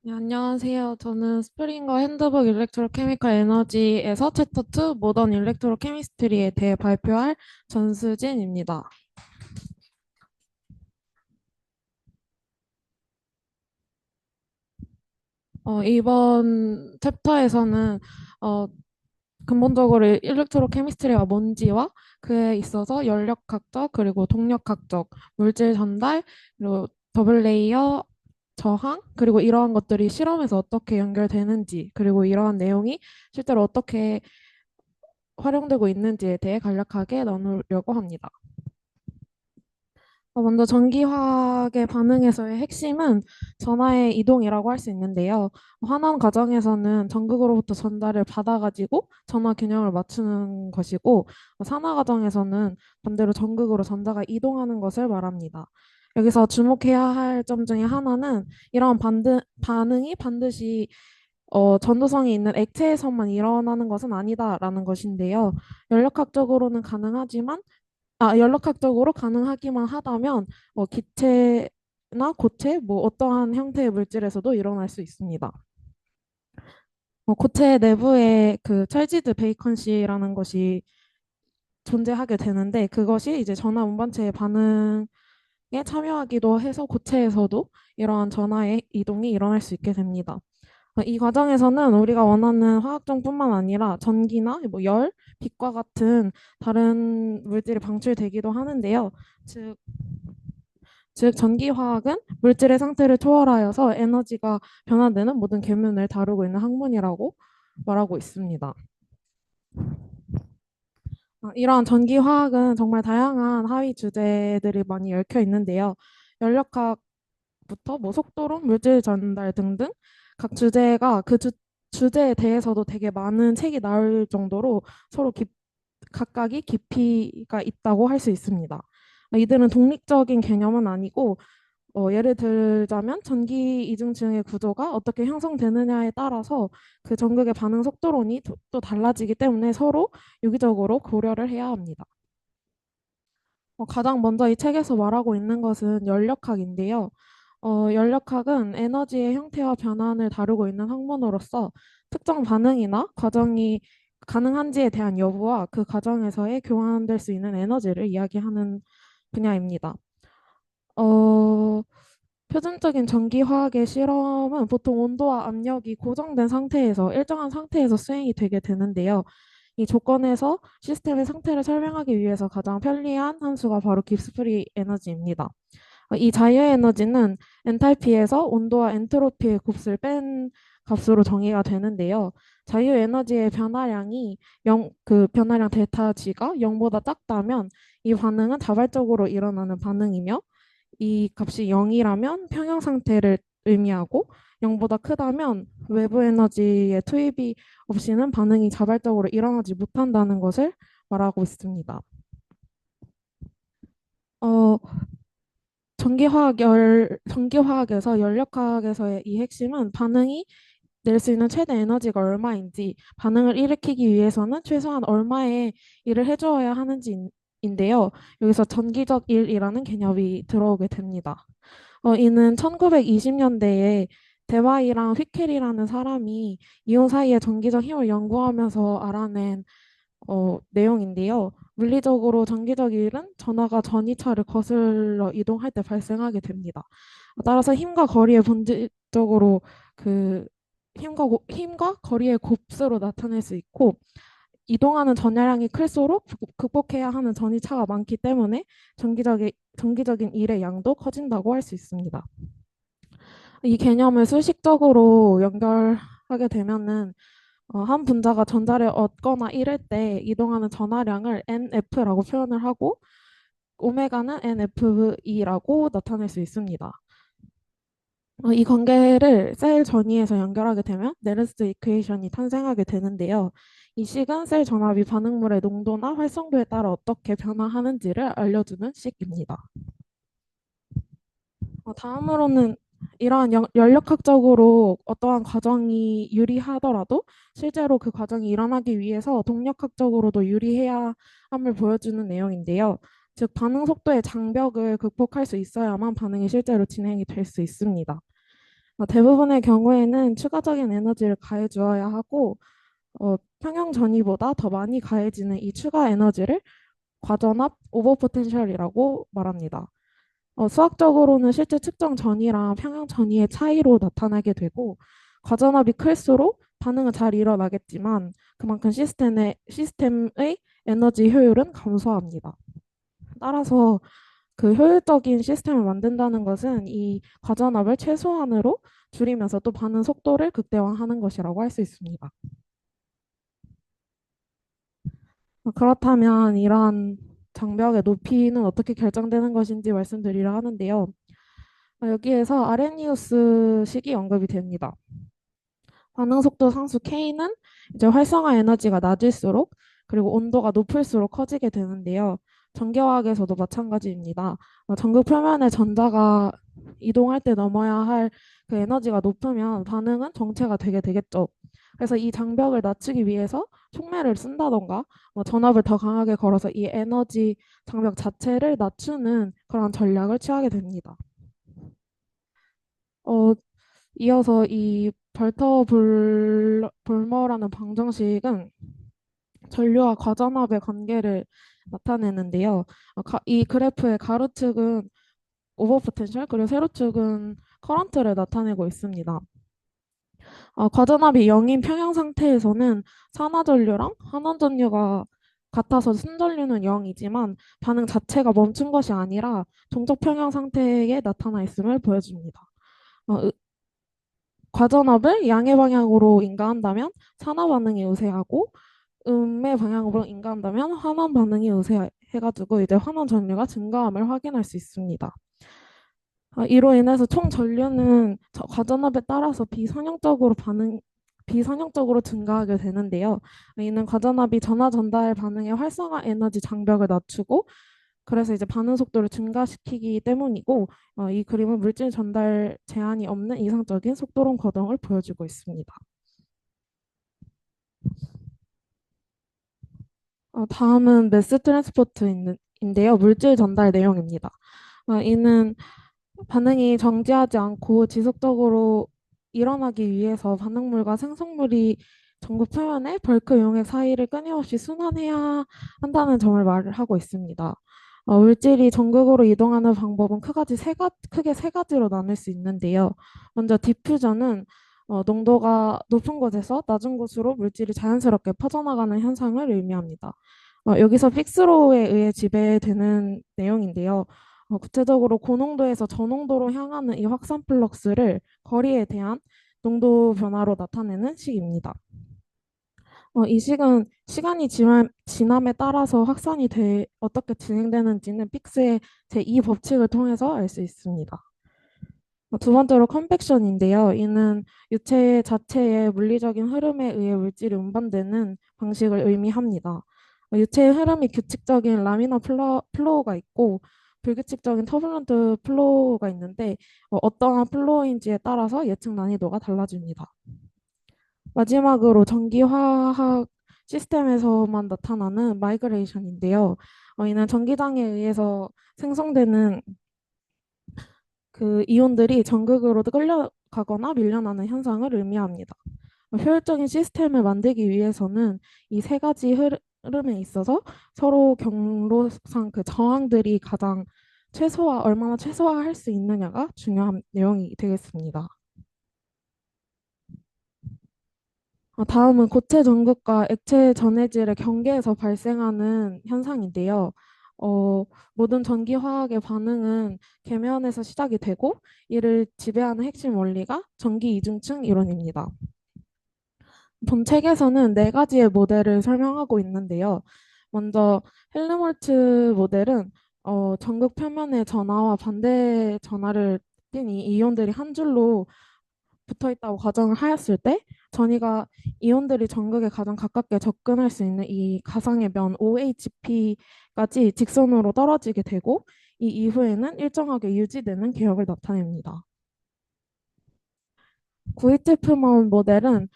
네, 안녕하세요. 저는 스프링거 핸드북 일렉트로케미컬 에너지에서 챕터 2 모던 일렉트로케미스트리에 대해 발표할 전수진입니다. 이번 챕터에서는 어, 근본적으로 일렉트로케미스트리가 뭔지와 그에 있어서 연력학적 그리고 동력학적 물질 전달 그리고 더블 레이어 저항 그리고 이러한 것들이 실험에서 어떻게 연결되는지 그리고 이러한 내용이 실제로 어떻게 활용되고 있는지에 대해 간략하게 나누려고 합니다. 먼저 전기화학의 반응에서의 핵심은 전하의 이동이라고 할 수 있는데요. 환원 과정에서는 전극으로부터 전달을 받아가지고 전하 균형을 맞추는 것이고, 산화 과정에서는 반대로 전극으로 전자가 이동하는 것을 말합니다. 여기서 주목해야 할 점 중에 하나는 이러한 반응이 반드시 전도성이 있는 액체에서만 일어나는 것은 아니다라는 것인데요. 연력학적으로는 가능하지만 연력학적으로 가능하기만 하다면 기체나 고체 뭐 어떠한 형태의 물질에서도 일어날 수 있습니다. 고체 내부에 그 찰지드 베이컨시라는 것이 존재하게 되는데 그것이 이제 전하 운반체의 반응에 참여하기도 해서 고체에서도 이러한 전하의 이동이 일어날 수 있게 됩니다. 이 과정에서는 우리가 원하는 화학종뿐만 아니라 전기나 뭐 열, 빛과 같은 다른 물질이 방출되기도 하는데요. 즉, 즉 전기화학은 물질의 상태를 초월하여서 에너지가 변화되는 모든 계면을 다루고 있는 학문이라고 말하고 있습니다. 이러한 전기화학은 정말 다양한 하위 주제들이 많이 얽혀 있는데요. 연력학부터 뭐 속도론, 물질 전달 등등 각 주제가 주제에 대해서도 되게 많은 책이 나올 정도로 서로 각각이 깊이가 있다고 할 수 있습니다. 이들은 독립적인 개념은 아니고 예를 들자면 전기 이중층의 구조가 어떻게 형성되느냐에 따라서 그 전극의 반응 속도론이 또 달라지기 때문에 서로 유기적으로 고려를 해야 합니다. 가장 먼저 이 책에서 말하고 있는 것은 연력학인데요. 연력학은 에너지의 형태와 변환을 다루고 있는 학문으로서 특정 반응이나 과정이 가능한지에 대한 여부와 그 과정에서의 교환될 수 있는 에너지를 이야기하는 분야입니다. 어, 표준적인 전기화학의 실험은 보통 온도와 압력이 고정된 상태에서 일정한 상태에서 수행이 되게 되는데요. 이 조건에서 시스템의 상태를 설명하기 위해서 가장 편리한 함수가 바로 깁스프리 에너지입니다. 이 자유 에너지는 엔탈피에서 온도와 엔트로피의 곱을 뺀 값으로 정의가 되는데요. 자유 에너지의 변화량이 그 변화량 델타 G가 0보다 작다면 이 반응은 자발적으로 일어나는 반응이며 이 값이 0이라면 평형 상태를 의미하고 0보다 크다면 외부 에너지의 투입이 없이는 반응이 자발적으로 일어나지 못한다는 것을 말하고 있습니다. 어, 전기화학에서 연력화학에서의 이 핵심은 반응이 낼 수 있는 최대 에너지가 얼마인지, 반응을 일으키기 위해서는 최소한 얼마의 일을 해주어야 하는지인데요. 여기서 전기적 일이라는 개념이 들어오게 됩니다. 이는 1920년대에 데바이랑 휘켈이라는 사람이 이온 사이의 전기적 힘을 연구하면서 알아낸 내용인데요. 물리적으로 전기적 일은 전하가 전이차를 거슬러 이동할 때 발생하게 됩니다. 따라서 힘과 거리의 본질적으로 그 힘과 거리의 곱수로 나타낼 수 있고 이동하는 전야량이 클수록 극복해야 하는 전이차가 많기 때문에 전기적인 일의 양도 커진다고 할 수 있습니다. 이 개념을 수식적으로 연결하게 되면은 한 분자가 전자를 얻거나 잃을 때 이동하는 전하량을 NF라고 표현을 하고 오메가는 NFE라고 나타낼 수 있습니다. 이 관계를 셀 전위에서 연결하게 되면 네르스 이퀘이션이 탄생하게 되는데요. 이 식은 셀 전압이 반응물의 농도나 활성도에 따라 어떻게 변화하는지를 알려주는 식입니다. 다음으로는 이러한 연력학적으로 어떠한 과정이 유리하더라도 실제로 그 과정이 일어나기 위해서 동력학적으로도 유리해야 함을 보여주는 내용인데요. 즉 반응 속도의 장벽을 극복할 수 있어야만 반응이 실제로 진행이 될 수 있습니다. 대부분의 경우에는 추가적인 에너지를 가해 주어야 하고 평형 전이보다 더 많이 가해지는 이 추가 에너지를 과전압 오버 포텐셜이라고 말합니다. 수학적으로는 실제 측정 전이랑 평형 전이의 차이로 나타나게 되고 과전압이 클수록 반응은 잘 일어나겠지만 그만큼 시스템의 에너지 효율은 감소합니다. 따라서 그 효율적인 시스템을 만든다는 것은 이 과전압을 최소한으로 줄이면서 또 반응 속도를 극대화하는 것이라고 할 수 있습니다. 그렇다면 이러한 장벽의 높이는 어떻게 결정되는 것인지 말씀드리려 하는데요. 여기에서 아레니우스 식이 언급이 됩니다. 반응 속도 상수 K는 이제 활성화 에너지가 낮을수록 그리고 온도가 높을수록 커지게 되는데요. 전기화학에서도 마찬가지입니다. 전극 표면에 전자가 이동할 때 넘어야 할 그 에너지가 높으면 반응은 정체가 되게 되겠죠. 그래서 이 장벽을 낮추기 위해서 촉매를 쓴다던가 전압을 더 강하게 걸어서 이 에너지 장벽 자체를 낮추는 그런 전략을 취하게 됩니다. 어, 이어서 이 볼머라는 방정식은 전류와 과전압의 관계를 나타내는데요. 이 그래프의 가로축은 오버 포텐셜 그리고 세로축은 커런트를 나타내고 있습니다. 과전압이 0인 평형 상태에서는 산화전류랑 환원전류가 같아서 순전류는 0이지만 반응 자체가 멈춘 것이 아니라 동적 평형 상태에 나타나 있음을 보여줍니다. 어, 과전압을 양의 방향으로 인가한다면 산화 반응이 우세하고 음의 방향으로 인가한다면 환원 반응이 우세해가지고 이제 환원 전류가 증가함을 확인할 수 있습니다. 이로 인해서 총 전류는 과전압에 따라서 비선형적으로 증가하게 되는데요. 이는 과전압이 전하 전달 반응의 활성화 에너지 장벽을 낮추고 그래서 이제 반응 속도를 증가시키기 때문이고 이 그림은 물질 전달 제한이 없는 이상적인 속도론 거동을 보여주고 있습니다. 다음은 매스 트랜스포트인데요. 물질 전달 내용입니다. 이는 반응이 정지하지 않고 지속적으로 일어나기 위해서 반응물과 생성물이 전구 표면의 벌크 용액 사이를 끊임없이 순환해야 한다는 점을 말을 하고 있습니다. 물질이 전극으로 이동하는 방법은 크게 세 가지로 나눌 수 있는데요. 먼저 디퓨전은 농도가 높은 곳에서 낮은 곳으로 물질이 자연스럽게 퍼져나가는 현상을 의미합니다. 여기서 픽스로에 의해 지배되는 내용인데요. 구체적으로 고농도에서 저농도로 향하는 이 확산 플럭스를 거리에 대한 농도 변화로 나타내는 식입니다. 이 식은 시간이 지남에 따라서 어떻게 진행되는지는 픽스의 제2 법칙을 통해서 알 수 있습니다. 두 번째로 컨벡션인데요. 이는 유체 자체의 물리적인 흐름에 의해 물질이 운반되는 방식을 의미합니다. 유체의 흐름이 규칙적인 라미너 플로우가 있고 불규칙적인 터뷸런트 플로우가 있는데 어떠한 플로우인지에 따라서 예측 난이도가 달라집니다. 마지막으로 전기화학 시스템에서만 나타나는 마이그레이션인데요. 이는 전기장에 의해서 생성되는 그 이온들이 전극으로 끌려가거나 밀려나는 현상을 의미합니다. 효율적인 시스템을 만들기 위해서는 이 세 가지 흐름에 있어서 서로 경로상 그 저항들이 얼마나 최소화할 수 있느냐가 중요한 내용이 되겠습니다. 다음은 고체 전극과 액체 전해질의 경계에서 발생하는 현상인데요. 모든 전기 화학의 반응은 계면에서 시작이 되고 이를 지배하는 핵심 원리가 전기 이중층 이론입니다. 본 책에서는 네 가지의 모델을 설명하고 있는데요. 먼저 헬름홀츠 모델은 전극 표면의 전하와 반대 전하를 띤 이 이온들이 한 줄로 붙어 있다고 가정을 하였을 때 전이가 이온들이 전극에 가장 가깝게 접근할 수 있는 이 가상의 면 OHP까지 직선으로 떨어지게 되고 이 이후에는 일정하게 유지되는 개혁을 나타냅니다. 구이트프먼 모델은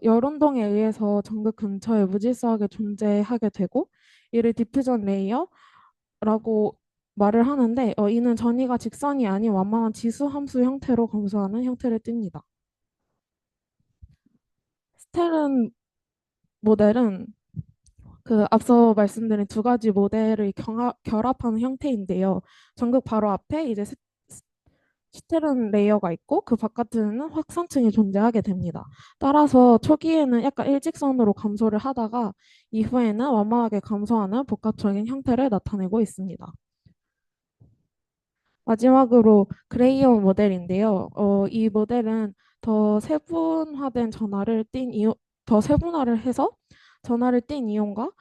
열운동에 의해서 전극 근처에 무질서하게 존재하게 되고 이를 디퓨전 레이어라고 말을 하는데 이는 전이가 직선이 아닌 완만한 지수 함수 형태로 검수하는 형태를 띱니다. 스텔은 모델은 그 앞서 말씀드린 두 가지 모델을 결합하는 형태인데요. 전극 바로 앞에 이제 스테른 레이어가 있고 그 바깥에는 확산층이 존재하게 됩니다. 따라서 초기에는 약간 일직선으로 감소를 하다가 이후에는 완만하게 감소하는 복합적인 형태를 나타내고 있습니다. 마지막으로 그레이엄 모델인데요. 이 모델은 더 세분화된 전하를 띤 이온, 더 세분화를 해서 전하를 띤 이온과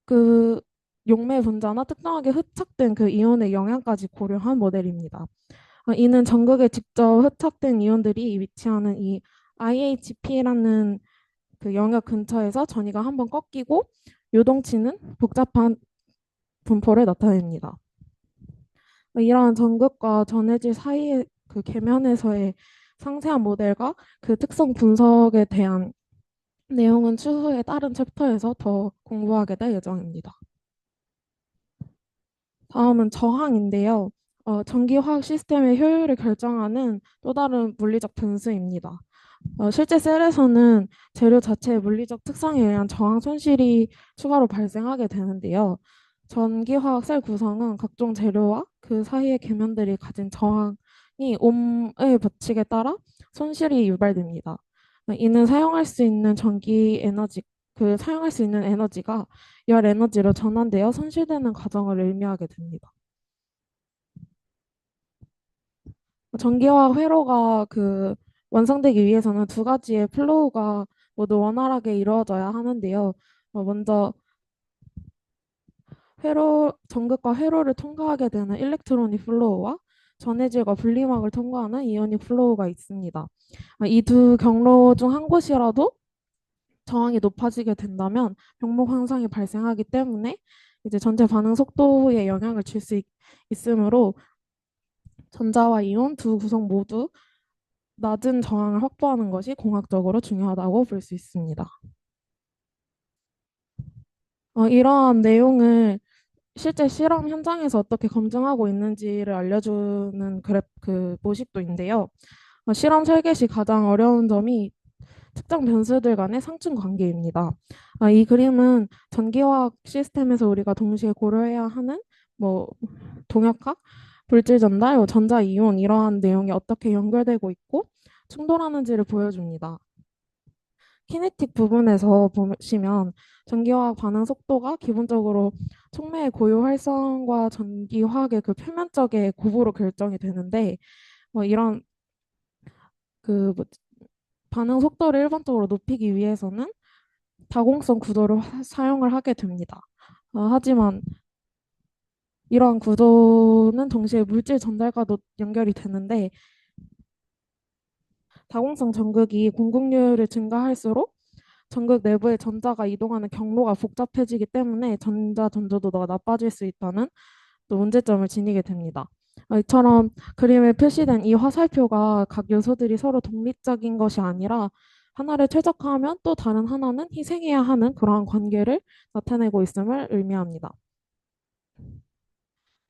그 용매 분자나 특정하게 흡착된 그 이온의 영향까지 고려한 모델입니다. 이는 전극에 직접 흡착된 이온들이 위치하는 이 IHP라는 그 영역 근처에서 전이가 한번 꺾이고 요동치는 복잡한 분포를 나타냅니다. 이러한 전극과 전해질 사이의 그 계면에서의 상세한 모델과 그 특성 분석에 대한 내용은 추후에 다른 챕터에서 더 공부하게 될 예정입니다. 다음은 저항인데요. 전기화학 시스템의 효율을 결정하는 또 다른 물리적 변수입니다. 실제 셀에서는 재료 자체의 물리적 특성에 의한 저항 손실이 추가로 발생하게 되는데요. 전기화학 셀 구성은 각종 재료와 그 사이의 계면들이 가진 저항이 옴의 법칙에 따라 손실이 유발됩니다. 이는 사용할 수 있는 전기 에너지, 그 사용할 수 있는 에너지가 열 에너지로 전환되어 손실되는 과정을 의미하게 됩니다. 전기와 회로가 그 완성되기 위해서는 두 가지의 플로우가 모두 원활하게 이루어져야 하는데요. 먼저 전극과 회로를 통과하게 되는 일렉트로닉 플로우와 전해질과 분리막을 통과하는 이오닉 플로우가 있습니다. 이 두 경로 중 한 곳이라도 저항이 높아지게 된다면 병목 현상이 발생하기 때문에 이제 전체 반응 속도에 영향을 줄 수 있으므로 전자와 이온 두 구성 모두 낮은 저항을 확보하는 것이 공학적으로 중요하다고 볼 수 있습니다. 이러한 내용을 실제 실험 현장에서 어떻게 검증하고 있는지를 알려주는 그 모식도인데요. 실험 설계 시 가장 어려운 점이 특정 변수들 간의 상층 관계입니다. 이 그림은 전기화학 시스템에서 우리가 동시에 고려해야 하는 뭐 동역학, 물질 전달, 전자 이온 이러한 내용이 어떻게 연결되고 있고 충돌하는지를 보여줍니다. 키네틱 부분에서 보시면 전기화학 반응 속도가 기본적으로 촉매의 고유 활성과 전기화학의 그 표면적의 곱으로 결정이 되는데 이런 그 반응 속도를 일반적으로 높이기 위해서는 다공성 구도를 사용을 하게 됩니다. 하지만 이러한 구도는 동시에 물질 전달과도 연결이 되는데 다공성 전극이 공급률을 증가할수록 전극 내부의 전자가 이동하는 경로가 복잡해지기 때문에 전자 전조도가 나빠질 수 있다는 또 문제점을 지니게 됩니다. 이처럼 그림에 표시된 이 화살표가 각 요소들이 서로 독립적인 것이 아니라 하나를 최적화하면 또 다른 하나는 희생해야 하는 그러한 관계를 나타내고 있음을 의미합니다.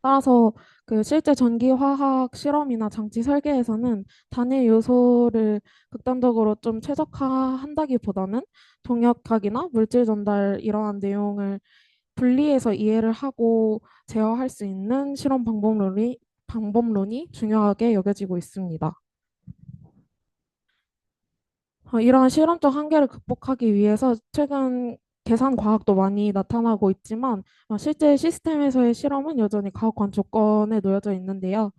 따라서 그 실제 전기화학 실험이나 장치 설계에서는 단일 요소를 극단적으로 좀 최적화한다기보다는 동역학이나 물질 전달 이러한 내용을 분리해서 이해를 하고 제어할 수 있는 실험 방법론이 중요하게 여겨지고 있습니다. 이러한 실험적 한계를 극복하기 위해서 최근 계산 과학도 많이 나타나고 있지만 실제 시스템에서의 실험은 여전히 가혹한 조건에 놓여져 있는데요.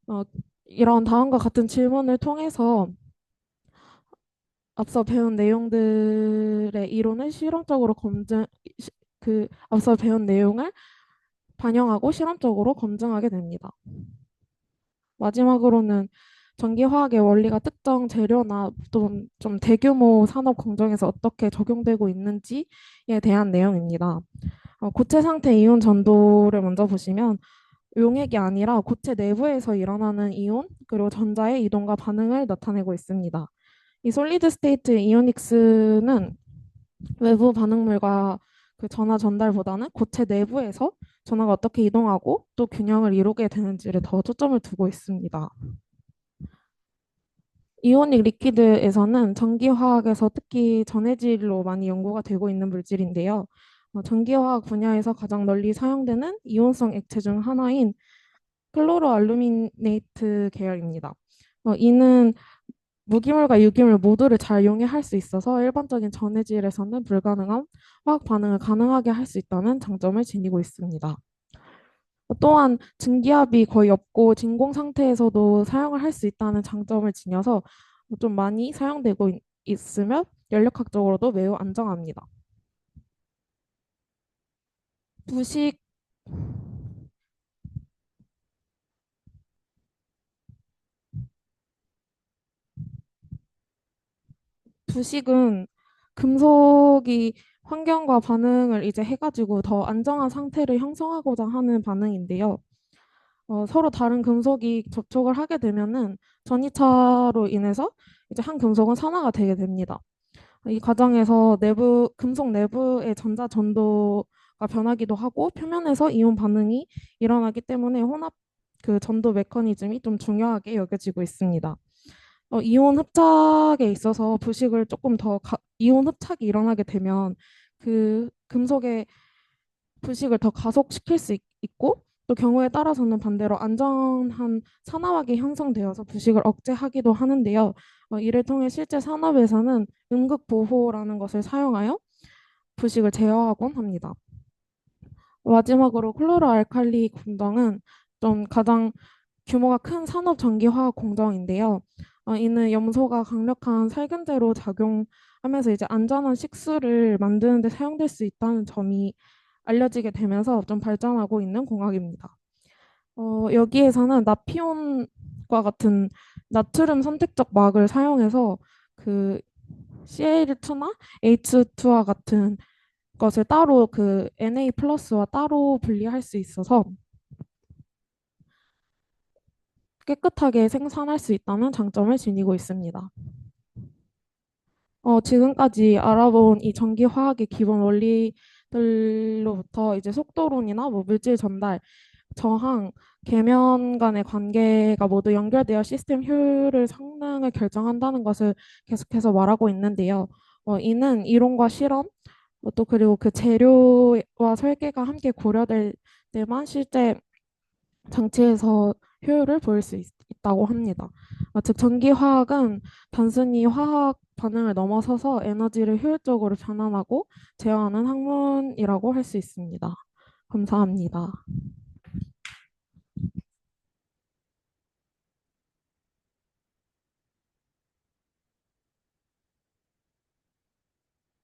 어, 이런 다음과 같은 질문을 통해서 앞서 배운 내용들의 이론을 실험적으로 그 앞서 배운 내용을 반영하고 실험적으로 검증하게 됩니다. 마지막으로는 전기화학의 원리가 특정 재료나 좀 대규모 산업 공정에서 어떻게 적용되고 있는지에 대한 내용입니다. 고체 상태 이온 전도를 먼저 보시면 용액이 아니라 고체 내부에서 일어나는 이온 그리고 전자의 이동과 반응을 나타내고 있습니다. 이 솔리드 스테이트 이오닉스는 외부 반응물과 그 전하 전달보다는 고체 내부에서 전하가 어떻게 이동하고 또 균형을 이루게 되는지를 더 초점을 두고 있습니다. 이오닉 리퀴드에서는 전기화학에서 특히 전해질로 많이 연구가 되고 있는 물질인데요. 전기화학 분야에서 가장 널리 사용되는 이온성 액체 중 하나인 클로로알루미네이트 계열입니다. 이는 무기물과 유기물 모두를 잘 용해할 수 있어서 일반적인 전해질에서는 불가능한 화학 반응을 가능하게 할 수 있다는 장점을 지니고 있습니다. 또한 증기압이 거의 없고 진공 상태에서도 사용을 할 수 있다는 장점을 지녀서 좀 많이 사용되고 있으며 연력학적으로도 매우 안정합니다. 부식, 부식은 금속이 환경과 반응을 이제 해가지고 더 안정한 상태를 형성하고자 하는 반응인데요. 서로 다른 금속이 접촉을 하게 되면은 전이차로 인해서 이제 한 금속은 산화가 되게 됩니다. 이 과정에서 금속 내부의 전자 전도가 변하기도 하고 표면에서 이온 반응이 일어나기 때문에 혼합 그 전도 메커니즘이 좀 중요하게 여겨지고 있습니다. 이온 흡착에 있어서 부식을 조금 더 이온 흡착이 일어나게 되면 그 금속의 부식을 더 가속시킬 수 있고 또 경우에 따라서는 반대로 안전한 산화막이 형성되어서 부식을 억제하기도 하는데요. 이를 통해 실제 산업에서는 응급 보호라는 것을 사용하여 부식을 제어하곤 합니다. 마지막으로 클로로 알칼리 공정은 좀 가장 규모가 큰 산업 전기화학 공정인데요. 이는 염소가 강력한 살균제로 작용하면서 이제 안전한 식수를 만드는 데 사용될 수 있다는 점이 알려지게 되면서 좀 발전하고 있는 공학입니다. 여기에서는 나피온과 같은 나트륨 선택적 막을 사용해서 그 CL2나 H2와 같은 것을 따로 그 Na 플러스와 따로 분리할 수 있어서 깨끗하게 생산할 수 있다는 장점을 지니고 있습니다. 지금까지 알아본 이 전기화학의 기본 원리들로부터 이제 속도론이나 뭐 물질 전달, 저항, 계면 간의 관계가 모두 연결되어 시스템 효율을 성능을 결정한다는 것을 계속해서 말하고 있는데요. 이는 이론과 실험, 또 그리고 그 재료와 설계가 함께 고려될 때만 실제 장치에서 효율을 보일 수 있다고 합니다. 즉 전기화학은 단순히 화학 반응을 넘어서서 에너지를 효율적으로 전환하고 제어하는 학문이라고 할 수 있습니다. 감사합니다.